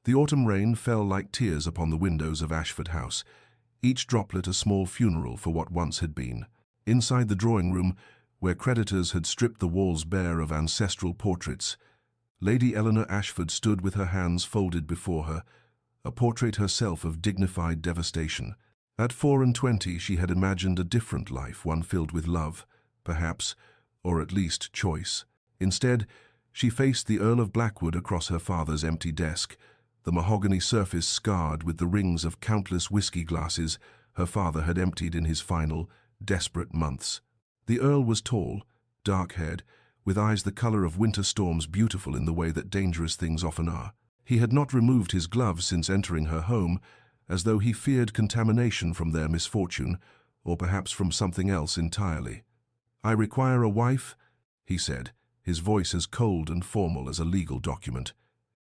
The autumn rain fell like tears upon the windows of Ashford House, each droplet a small funeral for what once had been. Inside the drawing room, where creditors had stripped the walls bare of ancestral portraits, Lady Eleanor Ashford stood with her hands folded before her, a portrait herself of dignified devastation. At 24 she had imagined a different life, one filled with love, perhaps, or at least choice. Instead, she faced the Earl of Blackwood across her father's empty desk, the mahogany surface scarred with the rings of countless whiskey glasses her father had emptied in his final, desperate months. The Earl was tall, dark-haired, with eyes the color of winter storms, beautiful in the way that dangerous things often are. He had not removed his gloves since entering her home, as though he feared contamination from their misfortune, or perhaps from something else entirely. "I require a wife," he said, his voice as cold and formal as a legal document.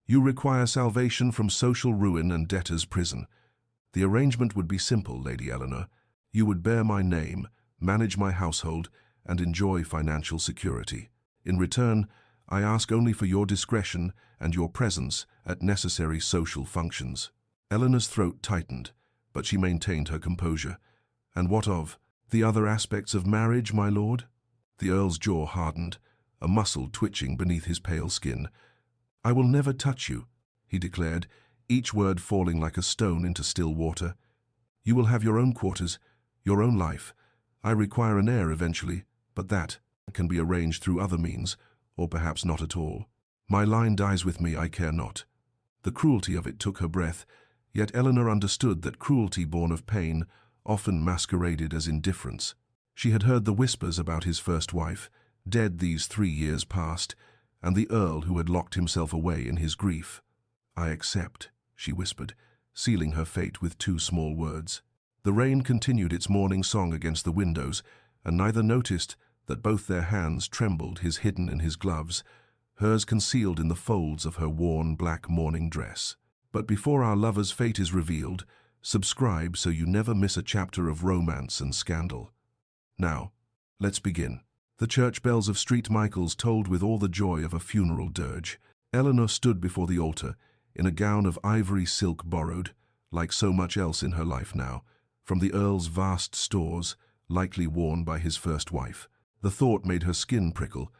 "You require salvation from social ruin and debtor's prison. The arrangement would be simple, Lady Eleanor. You would bear my name, manage my household, and enjoy financial security. In return, I ask only for your discretion and your presence at necessary social functions." Eleanor's throat tightened, but she maintained her composure. "And what of the other aspects of marriage, my lord?" The Earl's jaw hardened, a muscle twitching beneath his pale skin. "I will never touch you," he declared, each word falling like a stone into still water. "You will have your own quarters, your own life. I require an heir eventually, but that can be arranged through other means, or perhaps not at all. My line dies with me, I care not." The cruelty of it took her breath, yet Eleanor understood that cruelty born of pain often masqueraded as indifference. She had heard the whispers about his first wife, dead these 3 years past, and the Earl who had locked himself away in his grief. "I accept," she whispered, sealing her fate with 2 small words. The rain continued its morning song against the windows, and neither noticed that both their hands trembled, his hidden in his gloves, hers concealed in the folds of her worn black mourning dress. But before our lover's fate is revealed, subscribe so you never miss a chapter of romance and scandal. Now, let's begin. The church bells of St. Michael's tolled with all the joy of a funeral dirge. Eleanor stood before the altar, in a gown of ivory silk borrowed, like so much else in her life now, from the Earl's vast stores, likely worn by his first wife. The thought made her skin prickle,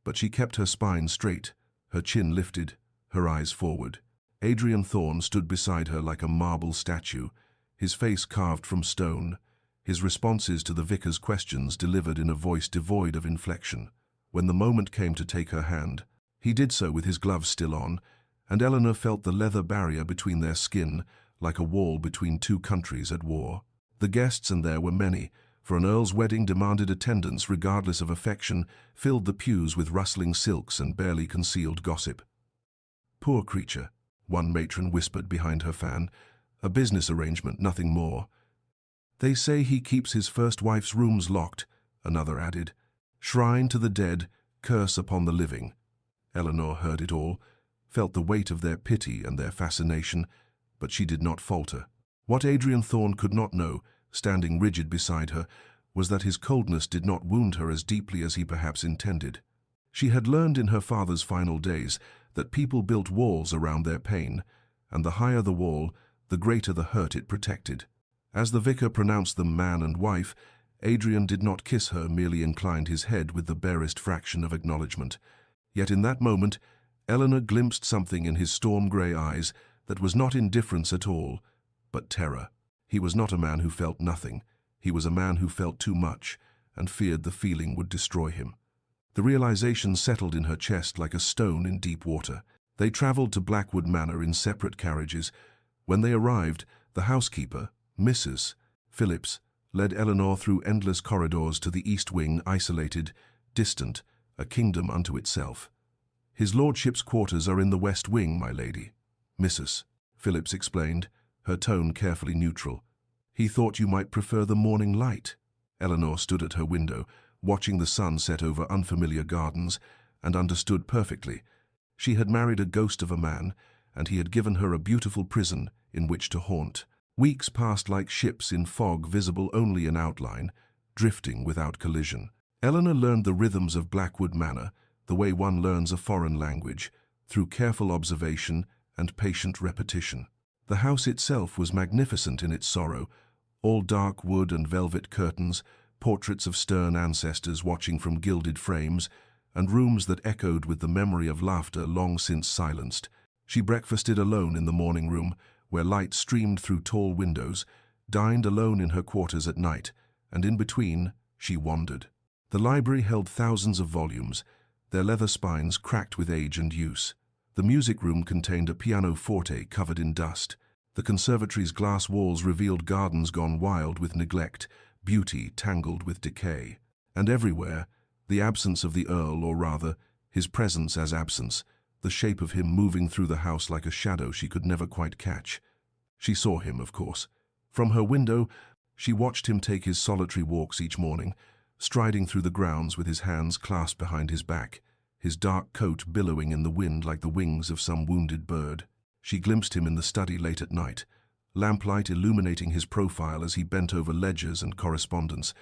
but she kept her spine straight, her chin lifted, her eyes forward. Adrian Thorne stood beside her like a marble statue, his face carved from stone, his responses to the vicar's questions delivered in a voice devoid of inflection. When the moment came to take her hand, he did so with his gloves still on, and Eleanor felt the leather barrier between their skin like a wall between 2 countries at war. The guests, and there were many, for an earl's wedding demanded attendance regardless of affection, filled the pews with rustling silks and barely concealed gossip. "Poor creature," one matron whispered behind her fan, "a business arrangement, nothing more." "They say he keeps his first wife's rooms locked," another added. "Shrine to the dead, curse upon the living." Eleanor heard it all, felt the weight of their pity and their fascination, but she did not falter. What Adrian Thorne could not know, standing rigid beside her, was that his coldness did not wound her as deeply as he perhaps intended. She had learned in her father's final days that people built walls around their pain, and the higher the wall, the greater the hurt it protected. As the vicar pronounced them man and wife, Adrian did not kiss her, merely inclined his head with the barest fraction of acknowledgement. Yet in that moment, Eleanor glimpsed something in his storm-grey eyes that was not indifference at all, but terror. He was not a man who felt nothing. He was a man who felt too much, and feared the feeling would destroy him. The realization settled in her chest like a stone in deep water. They traveled to Blackwood Manor in separate carriages. When they arrived, the housekeeper, Mrs. Phillips, led Eleanor through endless corridors to the east wing, isolated, distant, a kingdom unto itself. "His lordship's quarters are in the west wing, my lady," Mrs. Phillips explained, her tone carefully neutral. "He thought you might prefer the morning light." Eleanor stood at her window, watching the sun set over unfamiliar gardens, and understood perfectly. She had married a ghost of a man, and he had given her a beautiful prison in which to haunt. Weeks passed like ships in fog, visible only in outline, drifting without collision. Eleanor learned the rhythms of Blackwood Manor, the way one learns a foreign language, through careful observation and patient repetition. The house itself was magnificent in its sorrow, all dark wood and velvet curtains, portraits of stern ancestors watching from gilded frames, and rooms that echoed with the memory of laughter long since silenced. She breakfasted alone in the morning room, where light streamed through tall windows, dined alone in her quarters at night, and in between, she wandered. The library held thousands of volumes, their leather spines cracked with age and use. The music room contained a pianoforte covered in dust. The conservatory's glass walls revealed gardens gone wild with neglect, beauty tangled with decay. And everywhere, the absence of the Earl, or rather, his presence as absence, the shape of him moving through the house like a shadow she could never quite catch. She saw him, of course. From her window, she watched him take his solitary walks each morning, striding through the grounds with his hands clasped behind his back, his dark coat billowing in the wind like the wings of some wounded bird. She glimpsed him in the study late at night, lamplight illuminating his profile as he bent over ledgers and correspondence,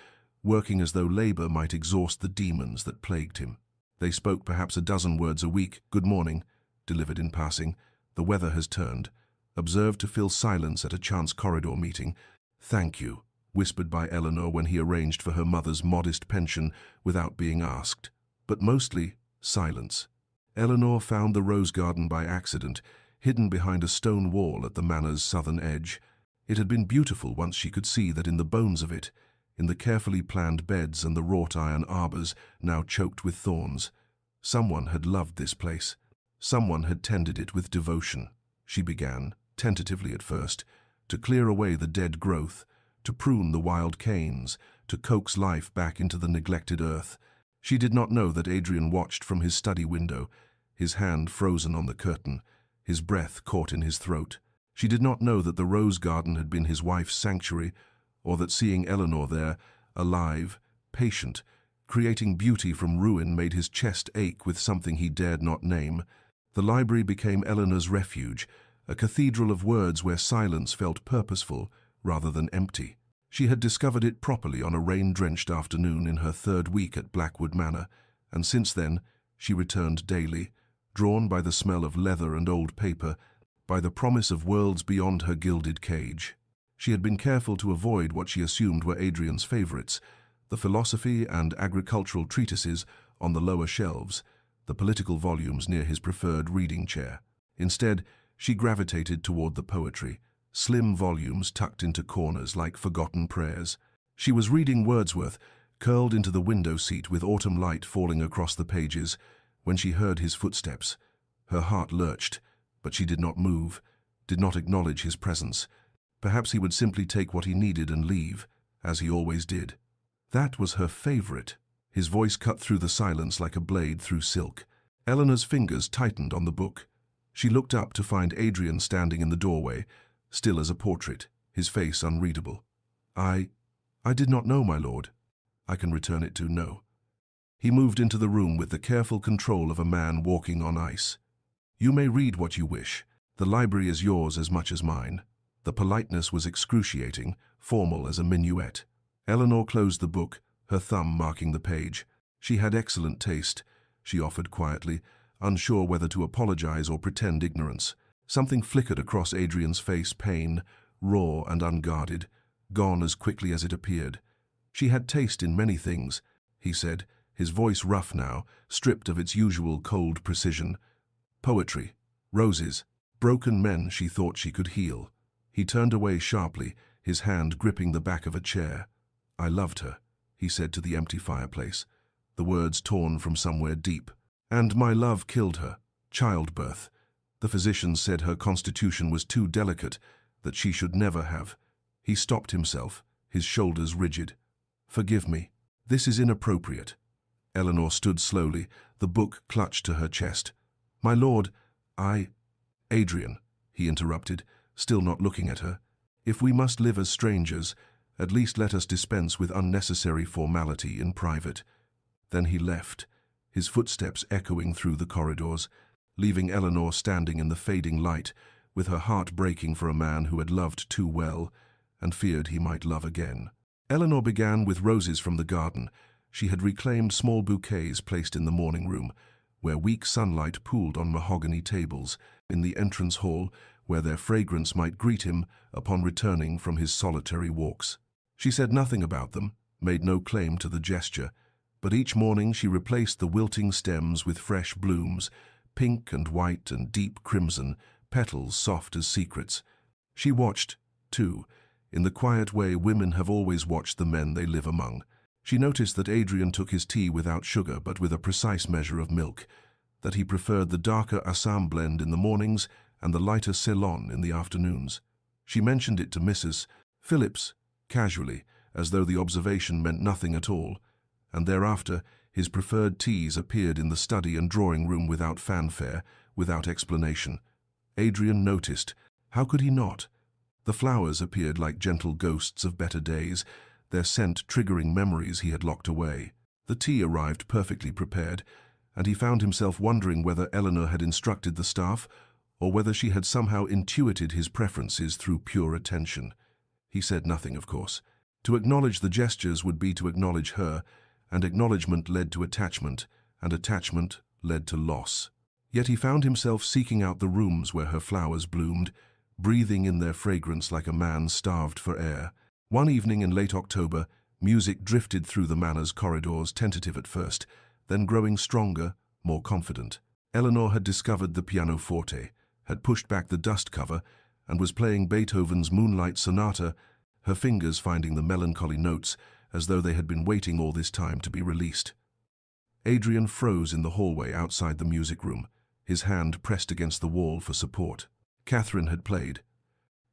working as though labor might exhaust the demons that plagued him. They spoke perhaps a dozen words a week. "Good morning," delivered in passing. "The weather has turned," observed to fill silence at a chance corridor meeting. "Thank you," whispered by Eleanor when he arranged for her mother's modest pension without being asked. But mostly, silence. Eleanor found the rose garden by accident, hidden behind a stone wall at the manor's southern edge. It had been beautiful once she could see that in the bones of it, in the carefully planned beds and the wrought iron arbors now choked with thorns. Someone had loved this place. Someone had tended it with devotion. She began, tentatively at first, to clear away the dead growth, to prune the wild canes, to coax life back into the neglected earth. She did not know that Adrian watched from his study window, his hand frozen on the curtain, his breath caught in his throat. She did not know that the rose garden had been his wife's sanctuary, or that seeing Eleanor there, alive, patient, creating beauty from ruin made his chest ache with something he dared not name. The library became Eleanor's refuge, a cathedral of words where silence felt purposeful rather than empty. She had discovered it properly on a rain-drenched afternoon in her third week at Blackwood Manor, and since then she returned daily, drawn by the smell of leather and old paper, by the promise of worlds beyond her gilded cage. She had been careful to avoid what she assumed were Adrian's favorites, the philosophy and agricultural treatises on the lower shelves, the political volumes near his preferred reading chair. Instead, she gravitated toward the poetry, slim volumes tucked into corners like forgotten prayers. She was reading Wordsworth, curled into the window seat with autumn light falling across the pages, when she heard his footsteps. Her heart lurched, but she did not move, did not acknowledge his presence. Perhaps he would simply take what he needed and leave, as he always did. That was her favorite. His voice cut through the silence like a blade through silk. Eleanor's fingers tightened on the book. She looked up to find Adrian standing in the doorway, still as a portrait, his face unreadable. I did not know, my lord." "I can return it to no." He moved into the room with the careful control of a man walking on ice. "You may read what you wish. The library is yours as much as mine." The politeness was excruciating, formal as a minuet. Eleanor closed the book, her thumb marking the page. She had excellent taste, she offered quietly, unsure whether to apologize or pretend ignorance. Something flickered across Adrian's face, pain, raw and unguarded, gone as quickly as it appeared. "She had taste in many things," he said, his voice rough now, stripped of its usual cold precision. "Poetry, roses, broken men she thought she could heal." He turned away sharply, his hand gripping the back of a chair. "I loved her," he said to the empty fireplace, the words torn from somewhere deep. "And my love killed her. Childbirth. The physicians said her constitution was too delicate, that she should never have." He stopped himself, his shoulders rigid. "Forgive me. This is inappropriate." Eleanor stood slowly, the book clutched to her chest. "My lord, Adrian," he interrupted, still not looking at her. "If we must live as strangers, at least let us dispense with unnecessary formality in private." Then he left, his footsteps echoing through the corridors, leaving Eleanor standing in the fading light, with her heart breaking for a man who had loved too well and feared he might love again. Eleanor began with roses from the garden. She had reclaimed small bouquets placed in the morning room, where weak sunlight pooled on mahogany tables. in the entrance hall where their fragrance might greet him upon returning from his solitary walks. She said nothing about them, made no claim to the gesture, but each morning she replaced the wilting stems with fresh blooms, pink and white and deep crimson, petals soft as secrets. She watched, too, in the quiet way women have always watched the men they live among. She noticed that Adrian took his tea without sugar but with a precise measure of milk, that he preferred the darker Assam blend in the mornings and the lighter Ceylon in the afternoons. She mentioned it to Mrs. Phillips, casually, as though the observation meant nothing at all, and thereafter his preferred teas appeared in the study and drawing room without fanfare, without explanation. Adrian noticed. How could he not? The flowers appeared like gentle ghosts of better days, their scent triggering memories he had locked away. The tea arrived perfectly prepared, and he found himself wondering whether Eleanor had instructed the staff or whether she had somehow intuited his preferences through pure attention. He said nothing, of course. To acknowledge the gestures would be to acknowledge her, and acknowledgement led to attachment, and attachment led to loss. Yet he found himself seeking out the rooms where her flowers bloomed, breathing in their fragrance like a man starved for air. One evening in late October, music drifted through the manor's corridors, tentative at first, then growing stronger, more confident. Eleanor had discovered the pianoforte, had pushed back the dust cover, and was playing Beethoven's Moonlight Sonata, her fingers finding the melancholy notes as though they had been waiting all this time to be released. Adrian froze in the hallway outside the music room, his hand pressed against the wall for support. Catherine had played.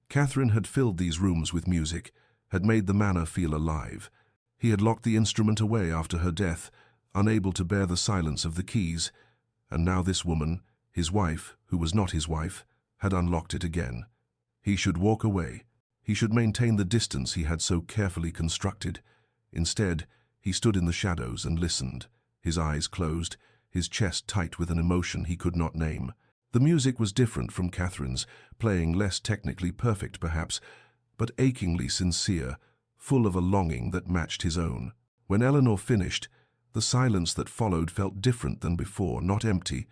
Catherine had filled these rooms with music, had made the manor feel alive. He had locked the instrument away after her death, unable to bear the silence of the keys, and now this woman, his wife, who was not his wife, had unlocked it again. He should walk away. He should maintain the distance he had so carefully constructed. Instead, he stood in the shadows and listened, his eyes closed, his chest tight with an emotion he could not name. The music was different from Catherine's, playing less technically perfect perhaps, but achingly sincere, full of a longing that matched his own. When Eleanor finished, the silence that followed felt different than before, not empty,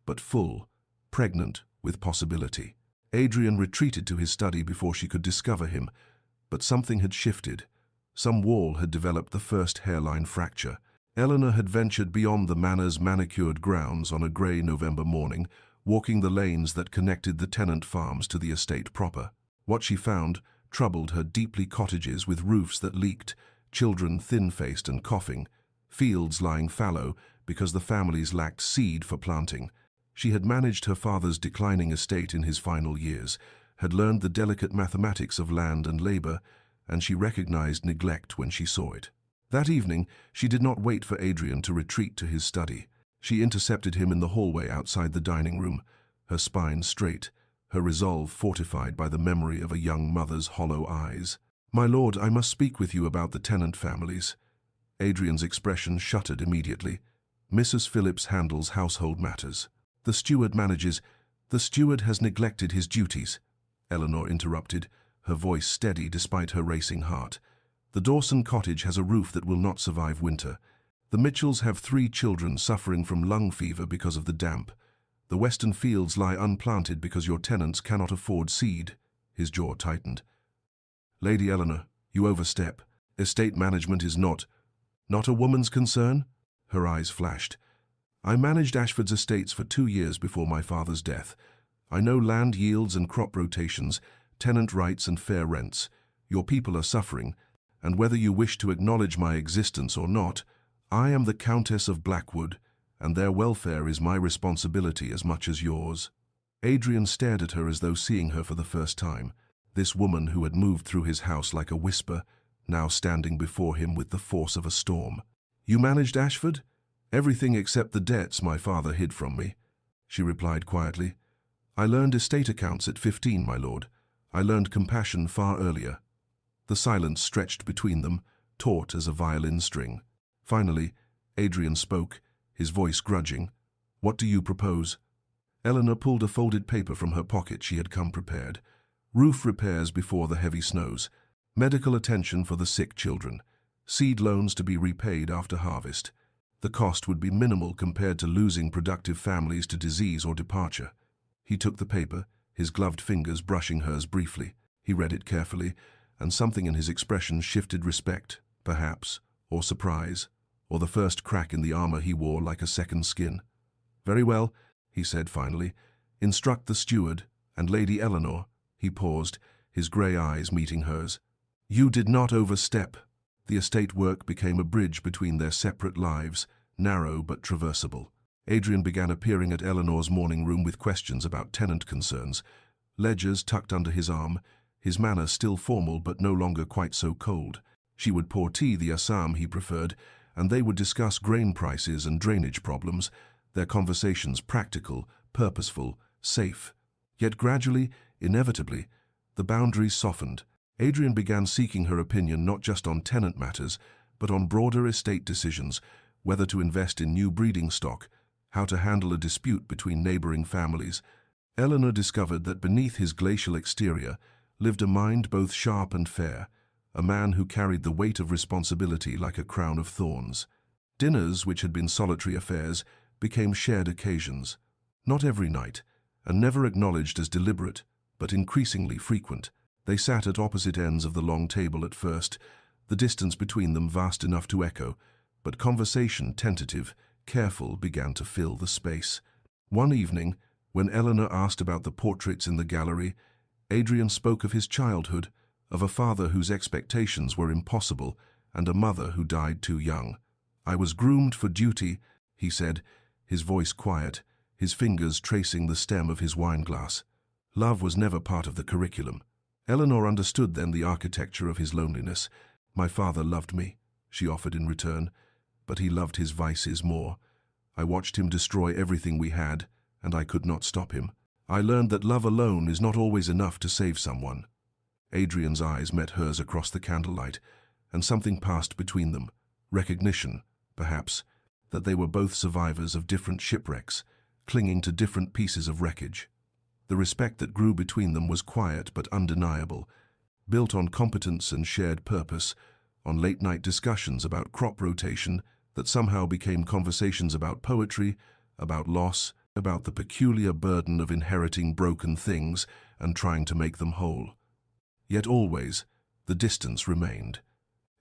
but full, pregnant with possibility. Adrian retreated to his study before she could discover him, but something had shifted. Some wall had developed the first hairline fracture. Eleanor had ventured beyond the manor's manicured grounds on a grey November morning, walking the lanes that connected the tenant farms to the estate proper. What she found troubled her deeply: cottages with roofs that leaked, children thin-faced and coughing, fields lying fallow because the families lacked seed for planting. She had managed her father's declining estate in his final years, had learned the delicate mathematics of land and labor, and she recognized neglect when she saw it. That evening, she did not wait for Adrian to retreat to his study. She intercepted him in the hallway outside the dining room, her spine straight, her resolve fortified by the memory of a young mother's hollow eyes. "My lord, I must speak with you about the tenant families." Adrian's expression shuttered immediately. "Mrs. Phillips handles household matters. The steward manages—" "The steward has neglected his duties," Eleanor interrupted, her voice steady despite her racing heart. "The Dawson cottage has a roof that will not survive winter. The Mitchells have 3 children suffering from lung fever because of the damp. The western fields lie unplanted because your tenants cannot afford seed." His jaw tightened. "Lady Eleanor, you overstep. Estate management is not a woman's concern?" Her eyes flashed. "I managed Ashford's estates for 2 years before my father's death. I know land yields and crop rotations, tenant rights and fair rents. Your people are suffering, and whether you wish to acknowledge my existence or not, I am the Countess of Blackwood, and their welfare is my responsibility as much as yours." Adrian stared at her as though seeing her for the first time. This woman who had moved through his house like a whisper, now standing before him with the force of a storm. "You managed Ashford?" "Everything except the debts my father hid from me," she replied quietly. "I learned estate accounts at 15, my lord. I learned compassion far earlier." The silence stretched between them, taut as a violin string. Finally, Adrian spoke, his voice grudging. "What do you propose?" Eleanor pulled a folded paper from her pocket. She had come prepared. Roof repairs before the heavy snows, medical attention for the sick children, seed loans to be repaid after harvest. The cost would be minimal compared to losing productive families to disease or departure. He took the paper, his gloved fingers brushing hers briefly. He read it carefully, and something in his expression shifted respect, perhaps, or surprise, or the first crack in the armor he wore like a second skin. "Very well," he said finally. "Instruct the steward, and Lady Eleanor." He paused, his grey eyes meeting hers. "You did not overstep." The estate work became a bridge between their separate lives, narrow but traversable. Adrian began appearing at Eleanor's morning room with questions about tenant concerns, ledgers tucked under his arm, his manner still formal but no longer quite so cold. She would pour tea, the Assam he preferred, and they would discuss grain prices and drainage problems, their conversations practical, purposeful, safe. Yet gradually, inevitably, the boundaries softened. Adrian began seeking her opinion not just on tenant matters, but on broader estate decisions, whether to invest in new breeding stock, how to handle a dispute between neighboring families. Eleanor discovered that beneath his glacial exterior lived a mind both sharp and fair, a man who carried the weight of responsibility like a crown of thorns. Dinners, which had been solitary affairs, became shared occasions. Not every night, and never acknowledged as deliberate, but increasingly frequent. They sat at opposite ends of the long table at first, the distance between them vast enough to echo, but conversation, tentative, careful, began to fill the space. One evening, when Eleanor asked about the portraits in the gallery, Adrian spoke of his childhood, of a father whose expectations were impossible, and a mother who died too young. "I was groomed for duty," he said, his voice quiet, his fingers tracing the stem of his wineglass. Love was never part of the curriculum. Eleanor understood then the architecture of his loneliness. "My father loved me," she offered in return, "but he loved his vices more. I watched him destroy everything we had, and I could not stop him. I learned that love alone is not always enough to save someone." Adrian's eyes met hers across the candlelight, and something passed between them. Recognition, perhaps, that they were both survivors of different shipwrecks, clinging to different pieces of wreckage. The respect that grew between them was quiet but undeniable, built on competence and shared purpose, on late-night discussions about crop rotation that somehow became conversations about poetry, about loss, about the peculiar burden of inheriting broken things and trying to make them whole. Yet always, the distance remained.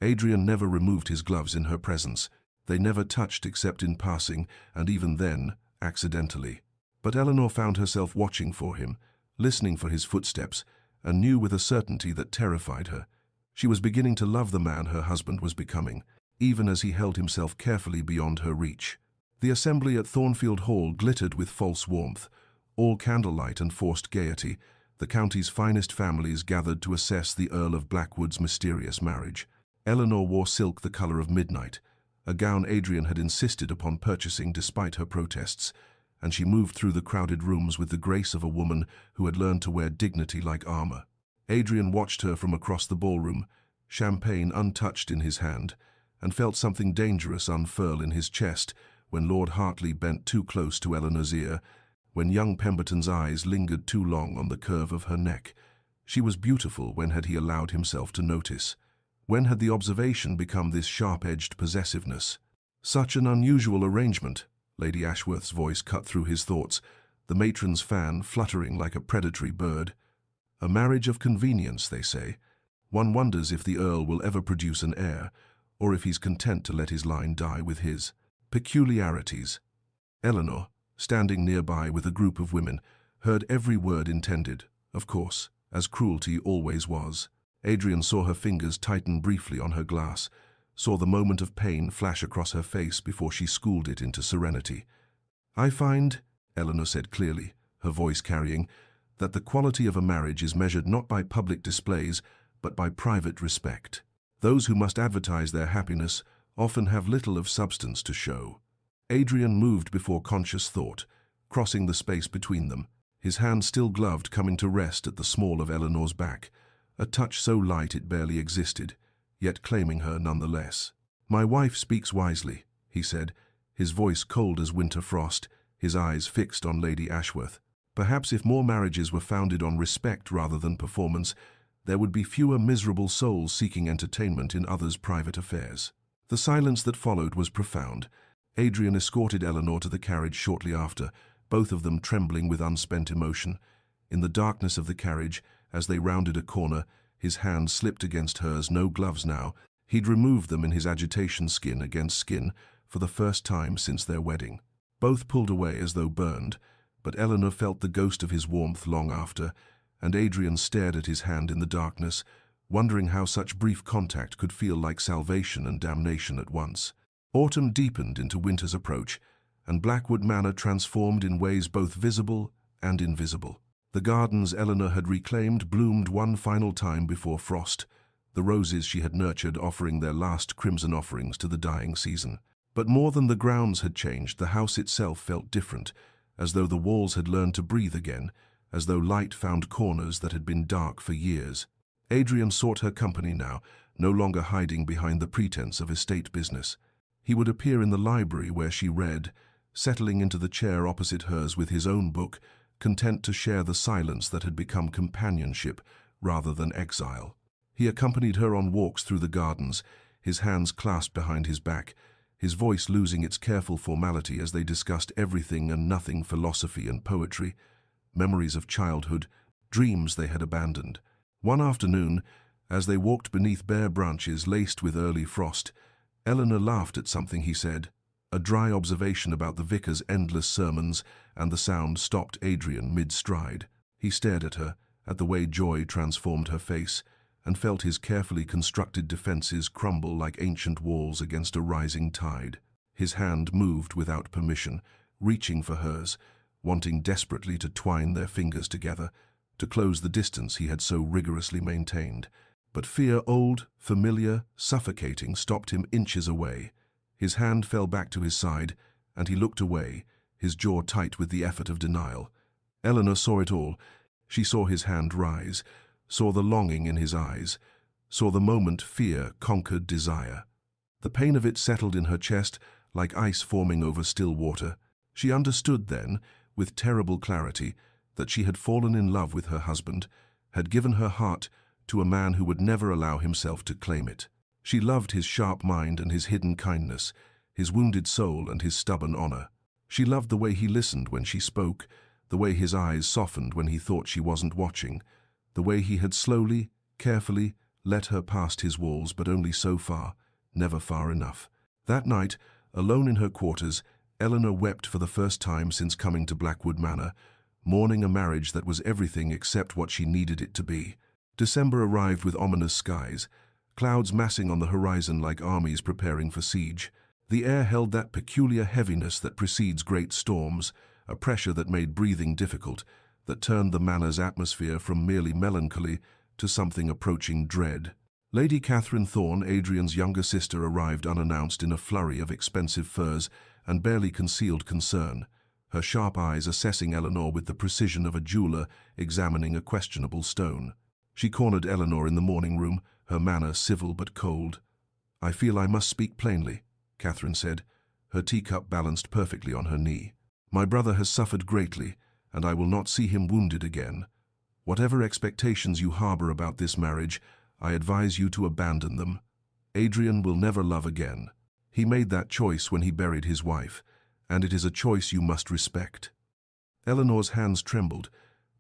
Adrian never removed his gloves in her presence. They never touched except in passing, and even then, accidentally. But Eleanor found herself watching for him, listening for his footsteps, and knew with a certainty that terrified her. She was beginning to love the man her husband was becoming, even as he held himself carefully beyond her reach. The assembly at Thornfield Hall glittered with false warmth, all candlelight and forced gaiety. The county's finest families gathered to assess the Earl of Blackwood's mysterious marriage. Eleanor wore silk the color of midnight, a gown Adrian had insisted upon purchasing despite her protests, and she moved through the crowded rooms with the grace of a woman who had learned to wear dignity like armor. Adrian watched her from across the ballroom, champagne untouched in his hand, and felt something dangerous unfurl in his chest when Lord Hartley bent too close to Eleanor's ear, when young Pemberton's eyes lingered too long on the curve of her neck. She was beautiful. When had he allowed himself to notice? When had the observation become this sharp-edged possessiveness? "Such an unusual arrangement," Lady Ashworth's voice cut through his thoughts, the matron's fan fluttering like a predatory bird. "A marriage of convenience, they say. One wonders if the Earl will ever produce an heir, or if he's content to let his line die with his peculiarities." Eleanor, standing nearby with a group of women, heard every word intended, of course, as cruelty always was. Adrian saw her fingers tighten briefly on her glass, saw the moment of pain flash across her face before she schooled it into serenity. "I find," Eleanor said clearly, her voice carrying, "that the quality of a marriage is measured not by public displays, but by private respect. Those who must advertise their happiness often have little of substance to show." Adrian moved before conscious thought, crossing the space between them, his hand still gloved coming to rest at the small of Eleanor's back, a touch so light it barely existed, yet claiming her nonetheless. "My wife speaks wisely," he said, his voice cold as winter frost, his eyes fixed on Lady Ashworth. "Perhaps if more marriages were founded on respect rather than performance, there would be fewer miserable souls seeking entertainment in others' private affairs." The silence that followed was profound. Adrian escorted Eleanor to the carriage shortly after, both of them trembling with unspent emotion. In the darkness of the carriage, as they rounded a corner, his hand slipped against hers, no gloves now. He'd removed them in his agitation, skin against skin, for the first time since their wedding. Both pulled away as though burned, but Eleanor felt the ghost of his warmth long after, and Adrian stared at his hand in the darkness, wondering how such brief contact could feel like salvation and damnation at once. Autumn deepened into winter's approach, and Blackwood Manor transformed in ways both visible and invisible. The gardens Eleanor had reclaimed bloomed one final time before frost, the roses she had nurtured offering their last crimson offerings to the dying season. But more than the grounds had changed, the house itself felt different, as though the walls had learned to breathe again, as though light found corners that had been dark for years. Adrian sought her company now, no longer hiding behind the pretense of estate business. He would appear in the library where she read, settling into the chair opposite hers with his own book, content to share the silence that had become companionship rather than exile. He accompanied her on walks through the gardens, his hands clasped behind his back, his voice losing its careful formality as they discussed everything and nothing, philosophy and poetry, memories of childhood, dreams they had abandoned. One afternoon, as they walked beneath bare branches laced with early frost, Eleanor laughed at something he said. A dry observation about the vicar's endless sermons, and the sound stopped Adrian mid-stride. He stared at her, at the way joy transformed her face, and felt his carefully constructed defenses crumble like ancient walls against a rising tide. His hand moved without permission, reaching for hers, wanting desperately to twine their fingers together, to close the distance he had so rigorously maintained. But fear, old, familiar, suffocating, stopped him inches away. His hand fell back to his side, and he looked away, his jaw tight with the effort of denial. Eleanor saw it all. She saw his hand rise, saw the longing in his eyes, saw the moment fear conquered desire. The pain of it settled in her chest like ice forming over still water. She understood then, with terrible clarity, that she had fallen in love with her husband, had given her heart to a man who would never allow himself to claim it. She loved his sharp mind and his hidden kindness, his wounded soul and his stubborn honor. She loved the way he listened when she spoke, the way his eyes softened when he thought she wasn't watching, the way he had slowly, carefully let her past his walls, but only so far, never far enough. That night, alone in her quarters, Eleanor wept for the first time since coming to Blackwood Manor, mourning a marriage that was everything except what she needed it to be. December arrived with ominous skies, clouds massing on the horizon like armies preparing for siege. The air held that peculiar heaviness that precedes great storms, a pressure that made breathing difficult, that turned the manor's atmosphere from merely melancholy to something approaching dread. Lady Catherine Thorne, Adrian's younger sister, arrived unannounced in a flurry of expensive furs and barely concealed concern, her sharp eyes assessing Eleanor with the precision of a jeweler examining a questionable stone. She cornered Eleanor in the morning room, her manner civil but cold. "I feel I must speak plainly," Catherine said, her teacup balanced perfectly on her knee. "My brother has suffered greatly, and I will not see him wounded again. Whatever expectations you harbor about this marriage, I advise you to abandon them. Adrian will never love again. He made that choice when he buried his wife, and it is a choice you must respect." Eleanor's hands trembled,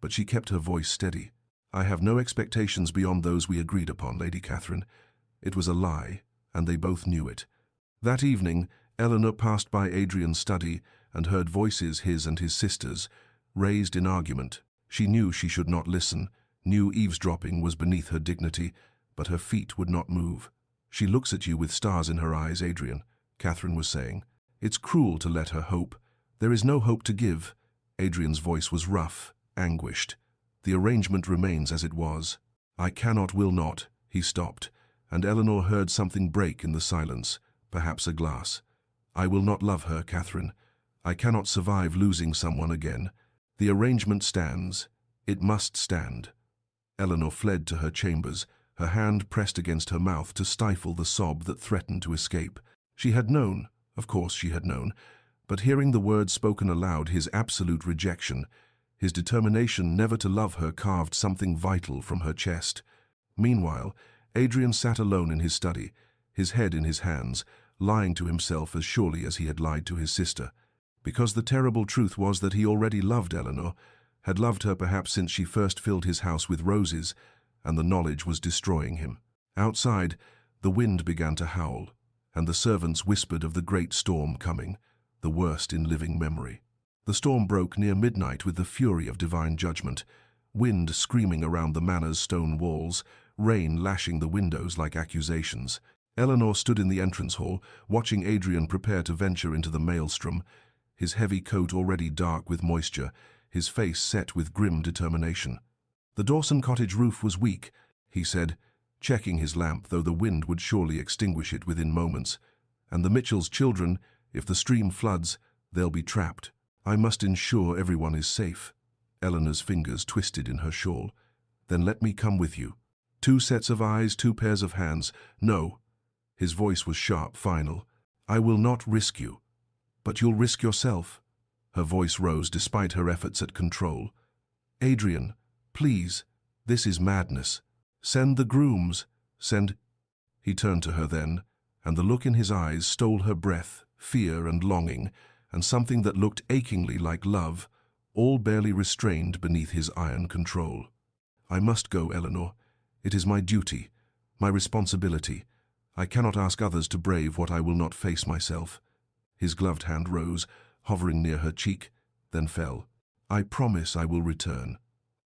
but she kept her voice steady. "I have no expectations beyond those we agreed upon, Lady Catherine. It was a lie, and they both knew it." That evening, Eleanor passed by Adrian's study and heard voices, his and his sister's, raised in argument. She knew she should not listen, knew eavesdropping was beneath her dignity, but her feet would not move. "She looks at you with stars in her eyes, Adrian," Catherine was saying. "It's cruel to let her hope. There is no hope to give." Adrian's voice was rough, anguished. "The arrangement remains as it was." "I cannot, will not." He stopped, and Eleanor heard something break in the silence, perhaps a glass. "I will not love her, Catherine. I cannot survive losing someone again. The arrangement stands. It must stand." Eleanor fled to her chambers, her hand pressed against her mouth to stifle the sob that threatened to escape. She had known, of course she had known, but hearing the words spoken aloud, his absolute rejection, his determination never to love her, carved something vital from her chest. Meanwhile, Adrian sat alone in his study, his head in his hands, lying to himself as surely as he had lied to his sister. because the terrible truth was that he already loved Eleanor, had loved her perhaps since she first filled his house with roses, and the knowledge was destroying him. Outside, the wind began to howl, and the servants whispered of the great storm coming, the worst in living memory. The storm broke near midnight with the fury of divine judgment, wind screaming around the manor's stone walls, rain lashing the windows like accusations. Eleanor stood in the entrance hall, watching Adrian prepare to venture into the maelstrom, his heavy coat already dark with moisture, his face set with grim determination. "The Dawson cottage roof was weak," he said, checking his lamp, though the wind would surely extinguish it within moments. "And the Mitchells' children, if the stream floods, they'll be trapped. I must ensure everyone is safe." Eleanor's fingers twisted in her shawl. "Then let me come with you." 2 sets of eyes, 2 pairs of hands. "No." His voice was sharp, final. "I will not risk you." "But you'll risk yourself." Her voice rose despite her efforts at control. "Adrian, please, this is madness. Send the grooms. Send—" He turned to her then, and the look in his eyes stole her breath, fear and longing, and something that looked achingly like love, all barely restrained beneath his iron control. "I must go, Eleanor. It is my duty, my responsibility. I cannot ask others to brave what I will not face myself." His gloved hand rose, hovering near her cheek, then fell. "I promise I will return."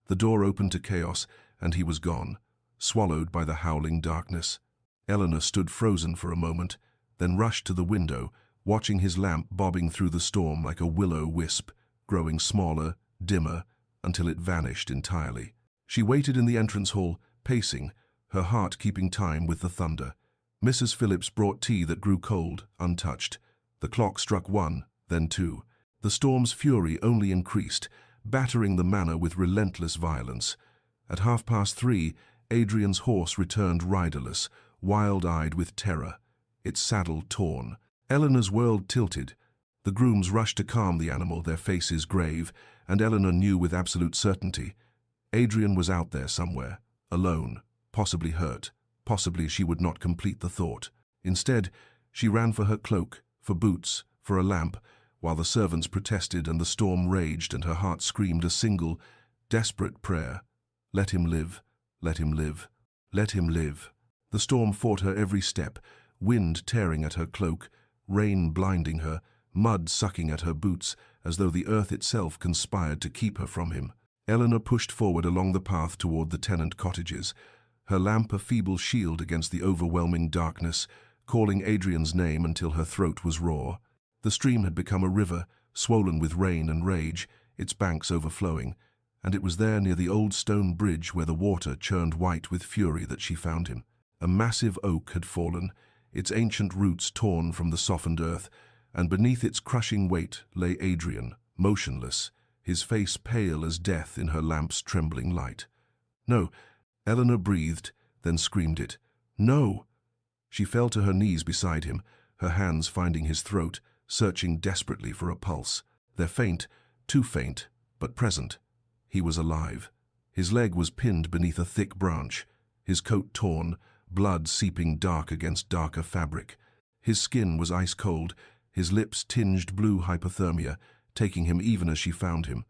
The door opened to chaos, and he was gone, swallowed by the howling darkness. Eleanor stood frozen for a moment, then rushed to the window, watching his lamp bobbing through the storm like a will-o'-wisp, growing smaller, dimmer, until it vanished entirely. She waited in the entrance hall, pacing, her heart keeping time with the thunder. Mrs. Phillips brought tea that grew cold, untouched. The clock struck 1, then 2. The storm's fury only increased, battering the manor with relentless violence. At 3:30, Adrian's horse returned riderless, wild-eyed with terror, its saddle torn. Eleanor's world tilted. The grooms rushed to calm the animal, their faces grave, and Eleanor knew with absolute certainty. Adrian was out there somewhere, alone, possibly hurt, possibly she would not complete the thought. Instead, she ran for her cloak, for boots, for a lamp, while the servants protested and the storm raged and her heart screamed a single, desperate prayer. Let him live, let him live, let him live. The storm fought her every step, wind tearing at her cloak, rain blinding her, mud sucking at her boots, as though the earth itself conspired to keep her from him. Eleanor pushed forward along the path toward the tenant cottages, her lamp a feeble shield against the overwhelming darkness, calling Adrian's name until her throat was raw. The stream had become a river, swollen with rain and rage, its banks overflowing, and it was there near the old stone bridge where the water churned white with fury that she found him. A massive oak had fallen, its ancient roots torn from the softened earth, and beneath its crushing weight lay Adrian, motionless, his face pale as death in her lamp's trembling light. "No," Eleanor breathed, then screamed it. "No!" She fell to her knees beside him, her hands finding his throat, searching desperately for a pulse. They're faint, too faint, but present. He was alive. His leg was pinned beneath a thick branch, his coat torn, blood seeping dark against darker fabric. His skin was ice-cold, his lips tinged blue hypothermia, taking him even as she found him.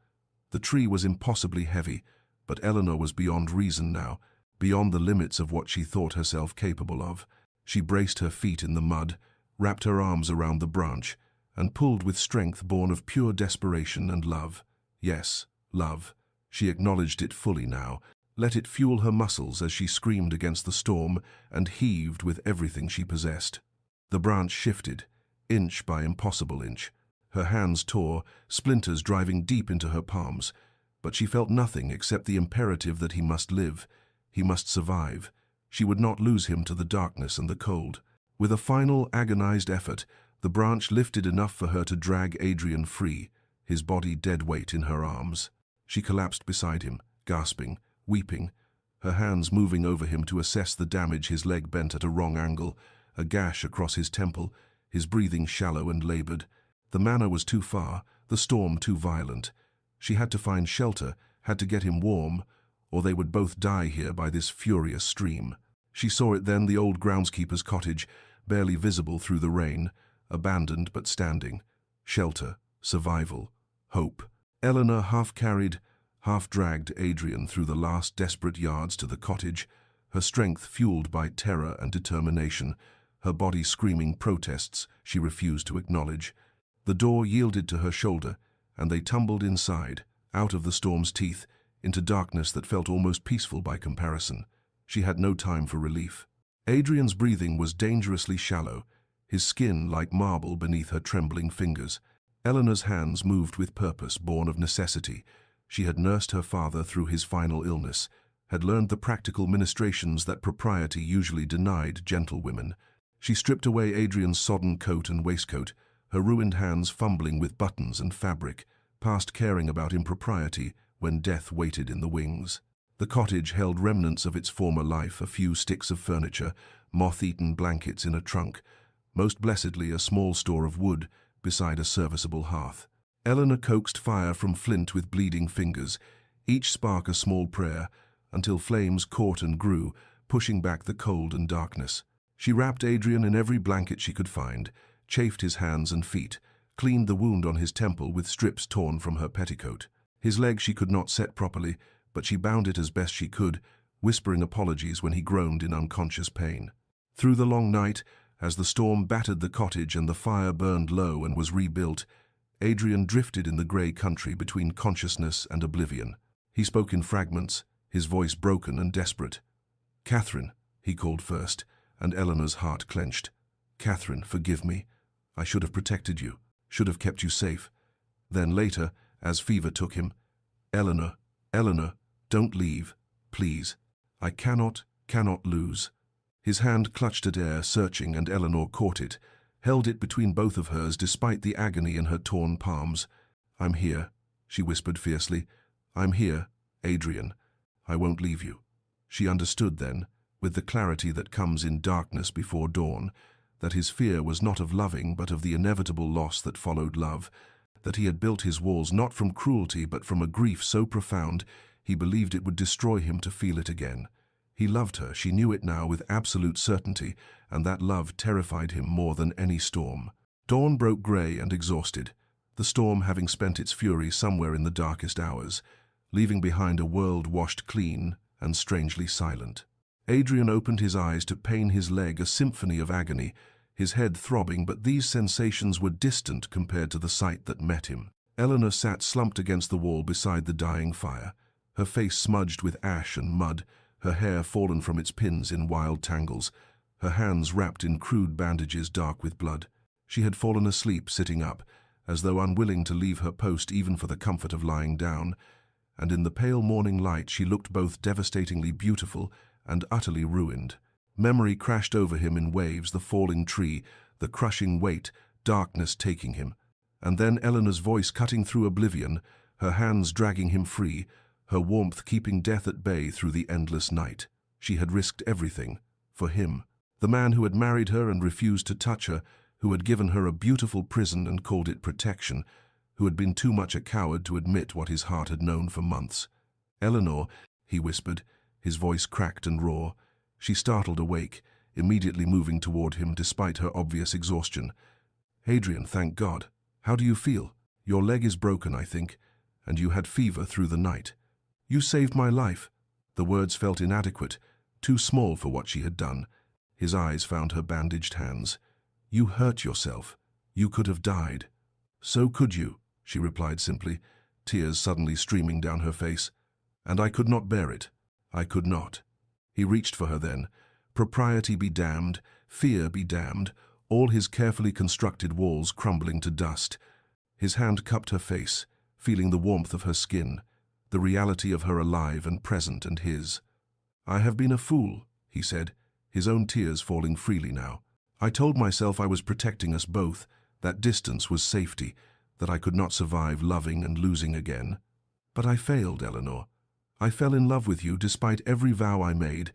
The tree was impossibly heavy, but Eleanor was beyond reason now, beyond the limits of what she thought herself capable of. She braced her feet in the mud, wrapped her arms around the branch, and pulled with strength born of pure desperation and love. Yes, love. She acknowledged it fully now, let it fuel her muscles as she screamed against the storm and heaved with everything she possessed. The branch shifted, inch by impossible inch. Her hands tore, splinters driving deep into her palms, but she felt nothing except the imperative that he must live, he must survive. She would not lose him to the darkness and the cold. With a final, agonized effort, the branch lifted enough for her to drag Adrian free, his body dead weight in her arms. She collapsed beside him, gasping, weeping, her hands moving over him to assess the damage his leg bent at a wrong angle, a gash across his temple, his breathing shallow and labored. The manor was too far, the storm too violent. She had to find shelter, had to get him warm, or they would both die here by this furious stream. She saw it then, the old groundskeeper's cottage, barely visible through the rain, abandoned but standing. Shelter, survival, hope. Eleanor half-carried, half-dragged Adrian through the last desperate yards to the cottage, her strength fueled by terror and determination, her body screaming protests she refused to acknowledge. The door yielded to her shoulder, and they tumbled inside, out of the storm's teeth, into darkness that felt almost peaceful by comparison. She had no time for relief. Adrian's breathing was dangerously shallow, his skin like marble beneath her trembling fingers. Eleanor's hands moved with purpose born of necessity. She had nursed her father through his final illness, had learned the practical ministrations that propriety usually denied gentlewomen. She stripped away Adrian's sodden coat and waistcoat, her ruined hands fumbling with buttons and fabric, past caring about impropriety when death waited in the wings. The cottage held remnants of its former life, a few sticks of furniture, moth-eaten blankets in a trunk, most blessedly a small store of wood beside a serviceable hearth. Eleanor coaxed fire from flint with bleeding fingers, each spark a small prayer, until flames caught and grew, pushing back the cold and darkness. She wrapped Adrian in every blanket she could find, chafed his hands and feet, cleaned the wound on his temple with strips torn from her petticoat. His leg she could not set properly, but she bound it as best she could, whispering apologies when he groaned in unconscious pain. Through the long night, as the storm battered the cottage and the fire burned low and was rebuilt, Adrian drifted in the grey country between consciousness and oblivion. He spoke in fragments, his voice broken and desperate. "Catherine," he called first, and Eleanor's heart clenched. "Catherine, forgive me. I should have protected you, should have kept you safe." Then later, as fever took him, "Eleanor, Eleanor, don't leave, please. I cannot lose." His hand clutched at air, searching, and Eleanor caught it, held it between both of hers despite the agony in her torn palms. "I'm here," she whispered fiercely. "I'm here, Adrian. I won't leave you." She understood then, with the clarity that comes in darkness before dawn, that his fear was not of loving but of the inevitable loss that followed love, that he had built his walls not from cruelty but from a grief so profound he believed it would destroy him to feel it again. He loved her, she knew it now with absolute certainty, and that love terrified him more than any storm. Dawn broke grey and exhausted, the storm having spent its fury somewhere in the darkest hours, leaving behind a world washed clean and strangely silent. Adrian opened his eyes to pain his leg, a symphony of agony, his head throbbing, but these sensations were distant compared to the sight that met him. Eleanor sat slumped against the wall beside the dying fire, her face smudged with ash and mud, her hair fallen from its pins in wild tangles, her hands wrapped in crude bandages dark with blood. She had fallen asleep sitting up, as though unwilling to leave her post even for the comfort of lying down, and in the pale morning light she looked both devastatingly beautiful and utterly ruined. Memory crashed over him in waves, the falling tree, the crushing weight, darkness taking him. And then Eleanor's voice cutting through oblivion, her hands dragging him free, her warmth keeping death at bay through the endless night. She had risked everything, for him, the man who had married her and refused to touch her, who had given her a beautiful prison and called it protection, who had been too much a coward to admit what his heart had known for months. "Eleanor," he whispered, his voice cracked and raw. She startled awake, immediately moving toward him despite her obvious exhaustion. "Adrian, thank God. How do you feel? Your leg is broken, I think, and you had fever through the night." "You saved my life." The words felt inadequate, too small for what she had done. His eyes found her bandaged hands. "You hurt yourself. You could have died." "So could you," she replied simply, tears suddenly streaming down her face. "And I could not bear it. I could not." He reached for her then. Propriety be damned, fear be damned, all his carefully constructed walls crumbling to dust. His hand cupped her face, feeling the warmth of her skin, the reality of her alive and present and his. "I have been a fool," he said, his own tears falling freely now. "I told myself I was protecting us both, that distance was safety, that I could not survive loving and losing again. But I failed, Eleanor. I fell in love with you despite every vow I made,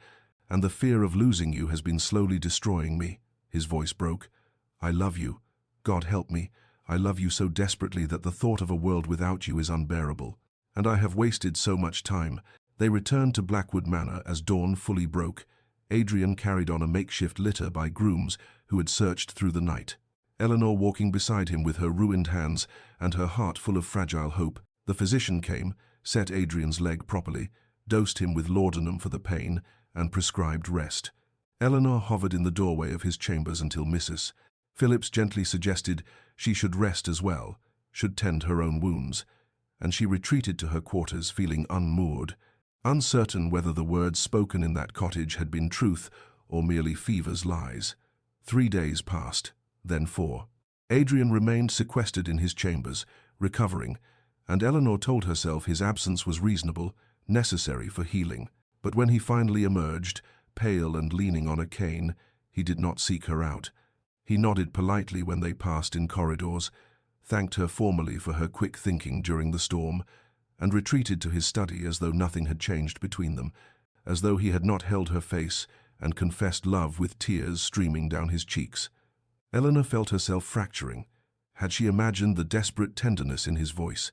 and the fear of losing you has been slowly destroying me." His voice broke. "I love you. God help me. I love you so desperately that the thought of a world without you is unbearable. And I have wasted so much time." They returned to Blackwood Manor as dawn fully broke. Adrian carried on a makeshift litter by grooms who had searched through the night. Eleanor walking beside him with her ruined hands and her heart full of fragile hope. The physician came, set Adrian's leg properly, dosed him with laudanum for the pain, and prescribed rest. Eleanor hovered in the doorway of his chambers until Mrs. Phillips gently suggested she should rest as well, should tend her own wounds, and she retreated to her quarters feeling unmoored, uncertain whether the words spoken in that cottage had been truth or merely fever's lies. 3 days passed, then 4. Adrian remained sequestered in his chambers, recovering, and Eleanor told herself his absence was reasonable, necessary for healing. But when he finally emerged, pale and leaning on a cane, he did not seek her out. He nodded politely when they passed in corridors, thanked her formally for her quick thinking during the storm, and retreated to his study as though nothing had changed between them, as though he had not held her face and confessed love with tears streaming down his cheeks. Eleanor felt herself fracturing. Had she imagined the desperate tenderness in his voice?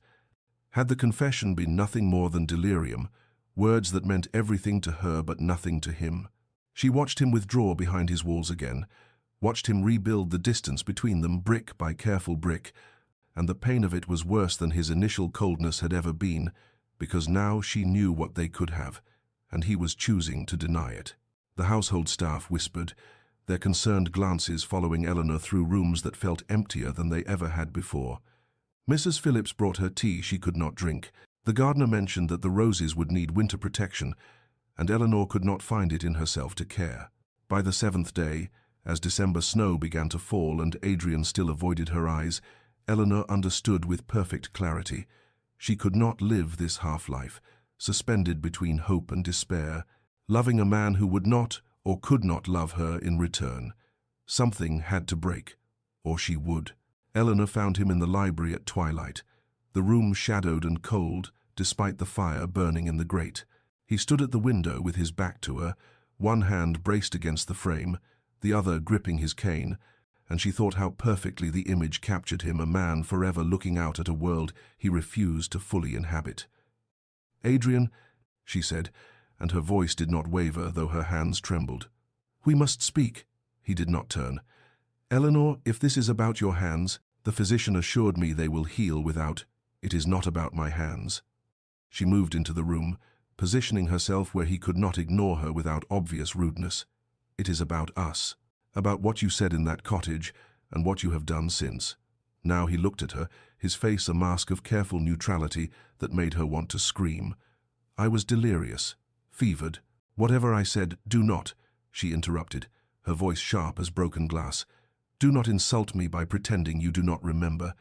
Had the confession been nothing more than delirium, words that meant everything to her but nothing to him? She watched him withdraw behind his walls again, watched him rebuild the distance between them brick by careful brick, and the pain of it was worse than his initial coldness had ever been, because now she knew what they could have, and he was choosing to deny it. The household staff whispered, their concerned glances following Eleanor through rooms that felt emptier than they ever had before. Mrs. Phillips brought her tea she could not drink. The gardener mentioned that the roses would need winter protection, and Eleanor could not find it in herself to care. By the 7th day, as December snow began to fall and Adrian still avoided her eyes, Eleanor understood with perfect clarity. She could not live this half-life, suspended between hope and despair, loving a man who would not or could not love her in return. Something had to break, or she would. Eleanor found him in the library at twilight, the room shadowed and cold despite the fire burning in the grate. He stood at the window with his back to her, one hand braced against the frame, the other gripping his cane, and she thought how perfectly the image captured him, a man forever looking out at a world he refused to fully inhabit. "Adrian," she said, and her voice did not waver, though her hands trembled. "We must speak." He did not turn. "Eleanor, if this is about your hands, the physician assured me they will heal without. It is not about my hands." She moved into the room, positioning herself where he could not ignore her without obvious rudeness. "It is about us, about what you said in that cottage and what you have done since." Now he looked at her, his face a mask of careful neutrality that made her want to scream. "I was delirious, fevered. Whatever I said, do not," she interrupted, her voice sharp as broken glass. "Do not insult me by pretending you do not remember.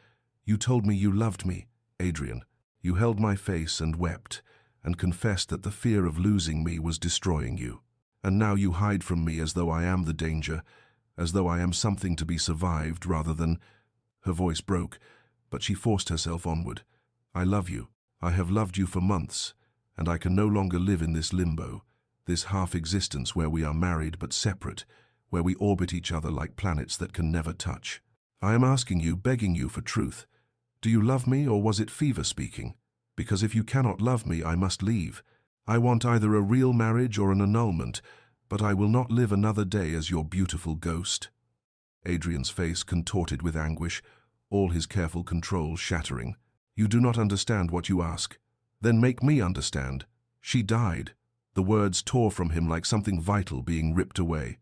You told me you loved me, Adrian. You held my face and wept, and confessed that the fear of losing me was destroying you. And now you hide from me as though I am the danger, as though I am something to be survived rather than—" Her voice broke, but she forced herself onward. "I love you. I have loved you for months, and I can no longer live in this limbo, this half-existence where we are married but separate, where we orbit each other like planets that can never touch. I am asking you, begging you for truth. Do you love me, or was it fever speaking? Because if you cannot love me, I must leave. I want either a real marriage or an annulment, but I will not live another day as your beautiful ghost." Adrian's face contorted with anguish, all his careful control shattering. "You do not understand what you ask. Then make me understand. She died." The words tore from him like something vital being ripped away.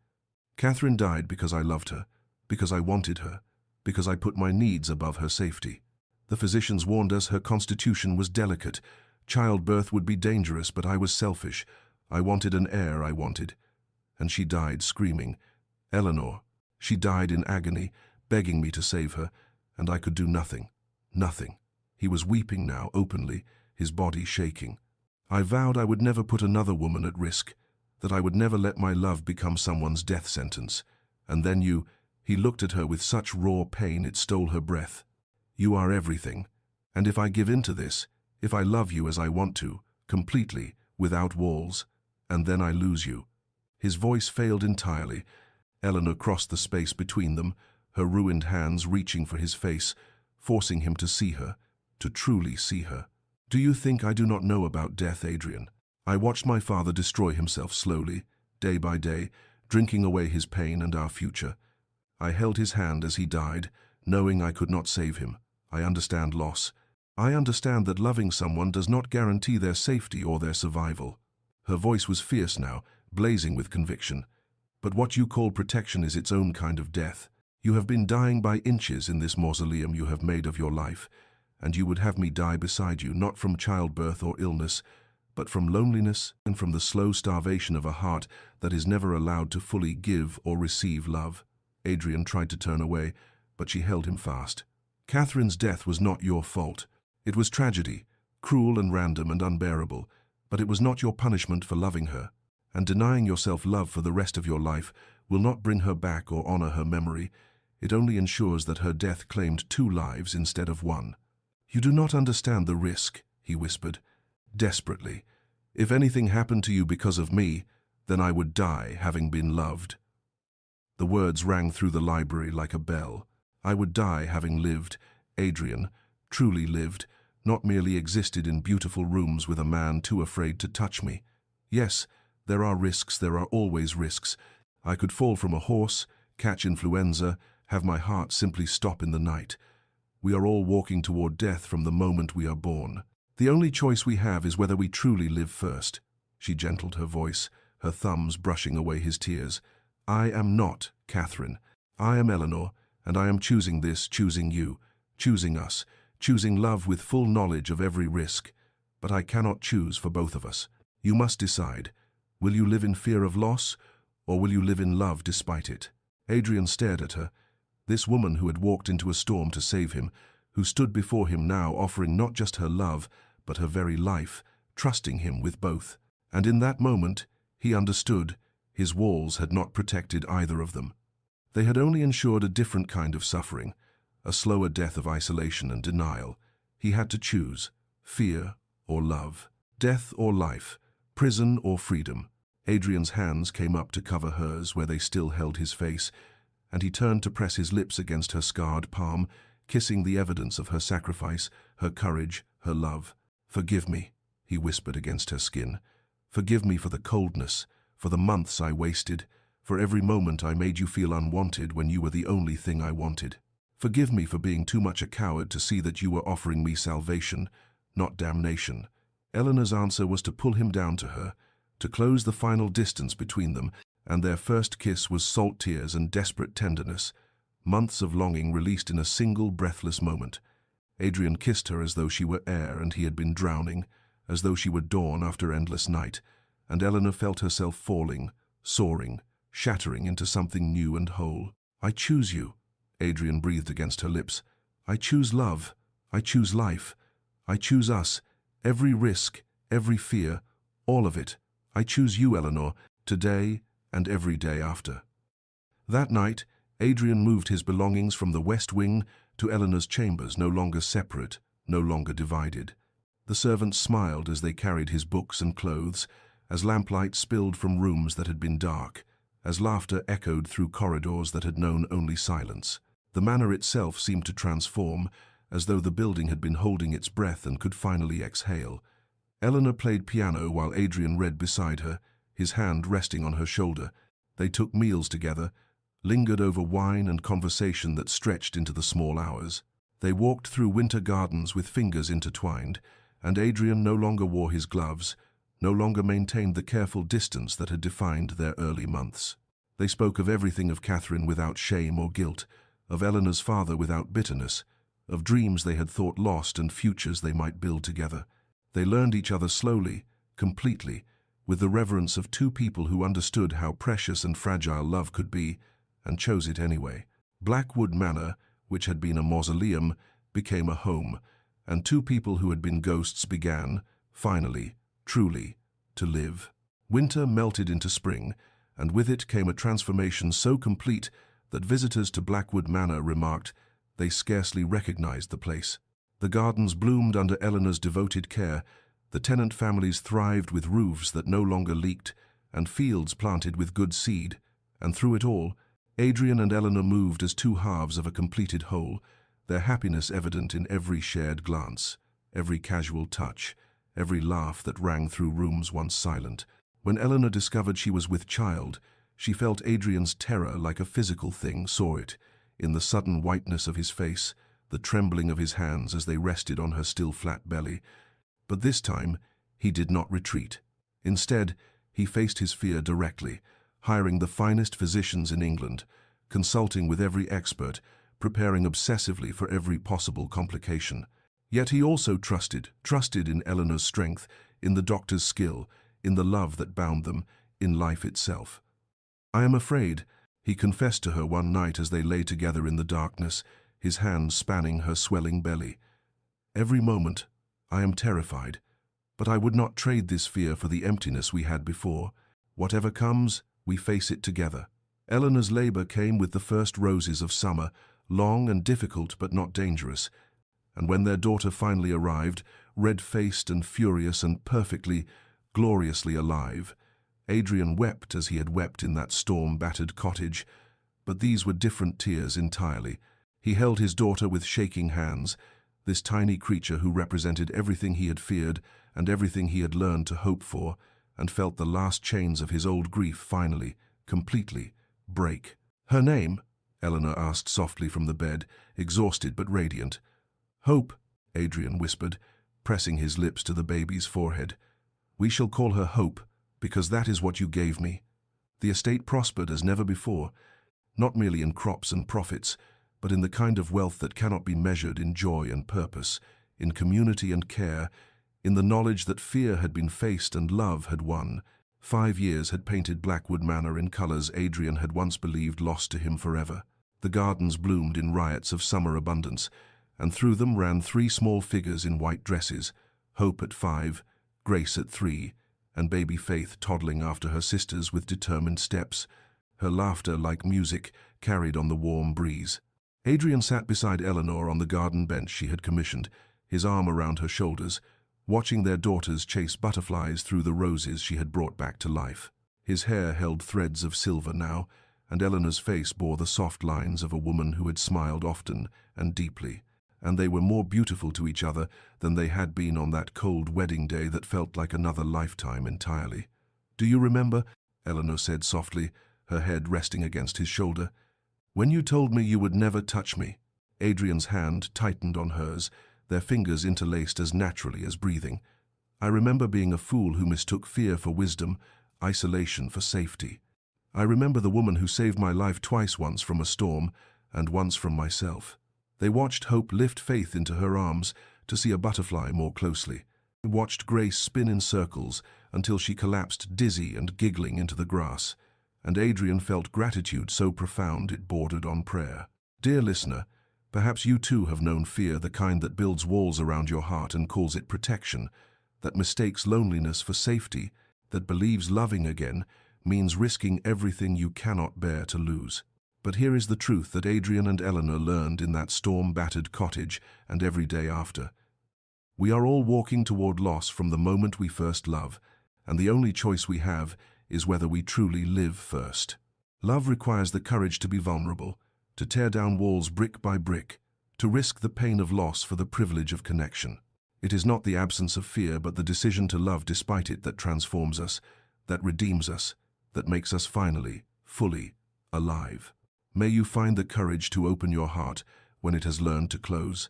"Catherine died because I loved her, because I wanted her, because I put my needs above her safety. The physicians warned us her constitution was delicate. Childbirth would be dangerous, but I was selfish. I wanted an heir, I wanted. And she died screaming. Eleanor. She died in agony, begging me to save her, and I could do nothing. Nothing." He was weeping now, openly, his body shaking. "I vowed I would never put another woman at risk, that I would never let my love become someone's death sentence. And then you—" He looked at her with such raw pain it stole her breath. "You are everything. And if I give in to this, if I love you as I want to, completely, without walls, and then I lose you." His voice failed entirely. Eleanor crossed the space between them, her ruined hands reaching for his face, forcing him to see her, to truly see her. "Do you think I do not know about death, Adrian? I watched my father destroy himself slowly, day by day, drinking away his pain and our future. I held his hand as he died, knowing I could not save him. I understand loss. I understand that loving someone does not guarantee their safety or their survival. Her voice was fierce now, blazing with conviction. But what you call protection is its own kind of death. You have been dying by inches in this mausoleum you have made of your life, and you would have me die beside you, not from childbirth or illness, but from loneliness and from the slow starvation of a heart that is never allowed to fully give or receive love. Adrian tried to turn away, but she held him fast. Catherine's death was not your fault. It was tragedy, cruel and random and unbearable, but it was not your punishment for loving her, and denying yourself love for the rest of your life will not bring her back or honor her memory. It only ensures that her death claimed 2 lives instead of 1. You do not understand the risk, he whispered, desperately. If anything happened to you because of me, then I would die having been loved. The words rang through the library like a bell. I would die having lived. Adrian, truly lived, not merely existed in beautiful rooms with a man too afraid to touch me. Yes, there are risks, there are always risks. I could fall from a horse, catch influenza, have my heart simply stop in the night. We are all walking toward death from the moment we are born. The only choice we have is whether we truly live first. She gentled her voice, her thumbs brushing away his tears. I am not Catherine. I am Eleanor, and I am choosing this, choosing you, choosing us, choosing love with full knowledge of every risk. But I cannot choose for both of us. You must decide. Will you live in fear of loss, or will you live in love despite it? Adrian stared at her. This woman who had walked into a storm to save him, who stood before him now offering not just her love, but her very life, trusting him with both. And in that moment, he understood. His walls had not protected either of them. They had only ensured a different kind of suffering, a slower death of isolation and denial. He had to choose, fear or love, death or life, prison or freedom. Adrian's hands came up to cover hers where they still held his face, and he turned to press his lips against her scarred palm, kissing the evidence of her sacrifice, her courage, her love. Forgive me, he whispered against her skin. Forgive me for the coldness, for the months I wasted, for every moment I made you feel unwanted when you were the only thing I wanted. Forgive me for being too much a coward to see that you were offering me salvation, not damnation. Eleanor's answer was to pull him down to her, to close the final distance between them, and their first kiss was salt tears and desperate tenderness, months of longing released in a single breathless moment. Adrian kissed her as though she were air and he had been drowning, as though she were dawn after endless night, and Eleanor felt herself falling, soaring, shattering into something new and whole. I choose you, Adrian breathed against her lips. I choose love. I choose life. I choose us. Every risk, every fear, all of it. I choose you, Eleanor, today and every day after. That night, Adrian moved his belongings from the west wing to Eleanor's chambers, no longer separate, no longer divided. The servants smiled as they carried his books and clothes, as lamplight spilled from rooms that had been dark, as laughter echoed through corridors that had known only silence. The manor itself seemed to transform, as though the building had been holding its breath and could finally exhale. Eleanor played piano while Adrian read beside her, his hand resting on her shoulder. They took meals together, lingered over wine and conversation that stretched into the small hours. They walked through winter gardens with fingers intertwined, and Adrian no longer wore his gloves, no longer maintained the careful distance that had defined their early months. They spoke of everything of Catherine without shame or guilt, of Eleanor's father without bitterness, of dreams they had thought lost and futures they might build together. They learned each other slowly, completely, with the reverence of 2 people who understood how precious and fragile love could be, and chose it anyway. Blackwood Manor, which had been a mausoleum, became a home, and 2 people who had been ghosts began, finally, truly, to live. Winter melted into spring, and with it came a transformation so complete that visitors to Blackwood Manor remarked they scarcely recognized the place. The gardens bloomed under Eleanor's devoted care, the tenant families thrived with roofs that no longer leaked, and fields planted with good seed, and through it all, Adrian and Eleanor moved as 2 halves of a completed whole, their happiness evident in every shared glance, every casual touch, every laugh that rang through rooms once silent. When Eleanor discovered she was with child, She felt Adrian's terror like a physical thing, saw it, in the sudden whiteness of his face, the trembling of his hands as they rested on her still flat belly. But this time, he did not retreat. Instead, he faced his fear directly, hiring the finest physicians in England, consulting with every expert, preparing obsessively for every possible complication. Yet he also trusted in Eleanor's strength, in the doctor's skill, in the love that bound them, in life itself. "I am afraid," he confessed to her one night as they lay together in the darkness, his hand spanning her swelling belly. "Every moment, I am terrified, but I would not trade this fear for the emptiness we had before. Whatever comes, we face it together." Eleanor's labor came with the first roses of summer, long and difficult but not dangerous, and when their daughter finally arrived, red-faced and furious and perfectly, gloriously alive, Adrian wept as he had wept in that storm-battered cottage, but these were different tears entirely. He held his daughter with shaking hands, this tiny creature who represented everything he had feared and everything he had learned to hope for, and felt the last chains of his old grief finally, completely, break. "Her name?" Eleanor asked softly from the bed, exhausted but radiant. "Hope," Adrian whispered, pressing his lips to the baby's forehead. "We shall call her Hope, because that is what you gave me." The estate prospered as never before, not merely in crops and profits, but in the kind of wealth that cannot be measured in joy and purpose, in community and care, in the knowledge that fear had been faced and love had won. 5 years had painted Blackwood Manor in colors Adrian had once believed lost to him forever. The gardens bloomed in riots of summer abundance, and through them ran 3 small figures in white dresses, Hope at 5, Grace at 3, and baby Faith toddling after her sisters with determined steps, her laughter like music carried on the warm breeze. Adrian sat beside Eleanor on the garden bench she had commissioned, his arm around her shoulders, watching their daughters chase butterflies through the roses she had brought back to life. His hair held threads of silver now, and Eleanor's face bore the soft lines of a woman who had smiled often and deeply, and they were more beautiful to each other than they had been on that cold wedding day that felt like another lifetime entirely. "Do you remember?" Eleanor said softly, her head resting against his shoulder. "When you told me you would never touch me." Adrian's hand tightened on hers, their fingers interlaced as naturally as breathing. "I remember being a fool who mistook fear for wisdom, isolation for safety. I remember the woman who saved my life twice, once from a storm and once from myself." They watched Hope lift Faith into her arms to see a butterfly more closely. They watched Grace spin in circles until she collapsed dizzy and giggling into the grass, and Adrian felt gratitude so profound it bordered on prayer. Dear listener, perhaps you too have known fear, the kind that builds walls around your heart and calls it protection, that mistakes loneliness for safety, that believes loving again means risking everything you cannot bear to lose. But here is the truth that Adrian and Eleanor learned in that storm-battered cottage and every day after. We are all walking toward loss from the moment we first love, and the only choice we have is whether we truly live first. Love requires the courage to be vulnerable, to tear down walls brick by brick, to risk the pain of loss for the privilege of connection. It is not the absence of fear, but the decision to love despite it that transforms us, that redeems us, that makes us finally, fully, alive. May you find the courage to open your heart when it has learned to close.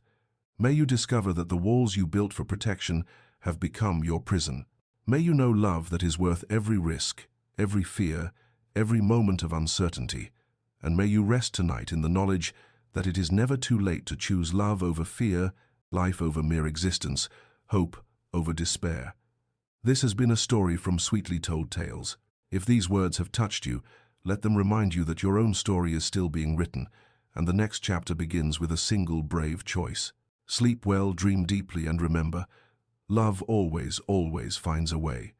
May you discover that the walls you built for protection have become your prison. May you know love that is worth every risk, every fear, every moment of uncertainty, and may you rest tonight in the knowledge that it is never too late to choose love over fear, life over mere existence, hope over despair. This has been a story from Sweetly Told Tales. If these words have touched you, let them remind you that your own story is still being written, and the next chapter begins with a single brave choice. Sleep well, dream deeply, and remember, love always, always finds a way.